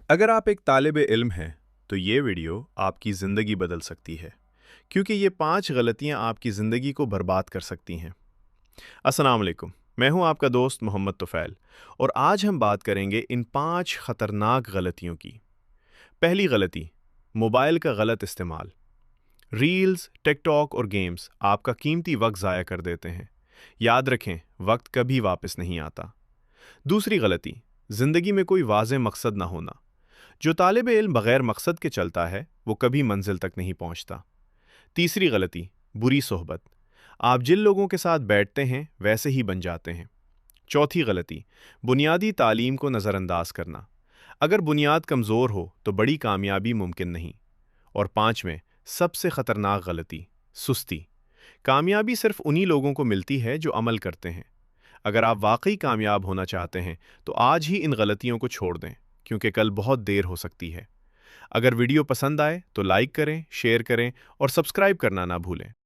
अगर आप एक तालिब इल्म हैं, तो ये वीडियो आपकी ज़िंदगी बदल सकती है, क्योंकि ये 5 गलतियाँ आपकी ज़िंदगी को बर्बाद कर सकती हैं। अस्सलाम वालेकुम, मैं हूँ आपका दोस्त मोहम्मद तुफ़ैल और आज हम बात करेंगे इन 5 ख़तरनाक गलतियों की। पहली गलती, मोबाइल का गलत इस्तेमाल। रील्स, टिकटॉक और गेम्स आपका कीमती वक्त ज़ाया कर देते हैं। याद रखें, वक्त कभी वापस नहीं आता। दूसरी गलती, ज़िंदगी में कोई वाज़ेह मकसद ना होना। जो तालिब इल्म बगैर मकसद के चलता है वो कभी मंजिल तक नहीं पहुंचता। तीसरी गलती, बुरी सोहबत। आप जिन लोगों के साथ बैठते हैं वैसे ही बन जाते हैं। चौथी गलती, बुनियादी तालीम को नज़रअंदाज करना। अगर बुनियाद कमज़ोर हो तो बड़ी कामयाबी मुमकिन नहीं। और पांचवें, सबसे ख़तरनाक गलती, सुस्ती। कामयाबी सिर्फ उन्हीं लोगों को मिलती है जो अमल करते हैं। अगर आप वाकई कामयाब होना चाहते हैं तो आज ही इन गलतियों को छोड़ दें, क्योंकि कल बहुत देर हो सकती है। अगर वीडियो पसंद आए तो लाइक करें, शेयर करें और सब्सक्राइब करना ना भूलें।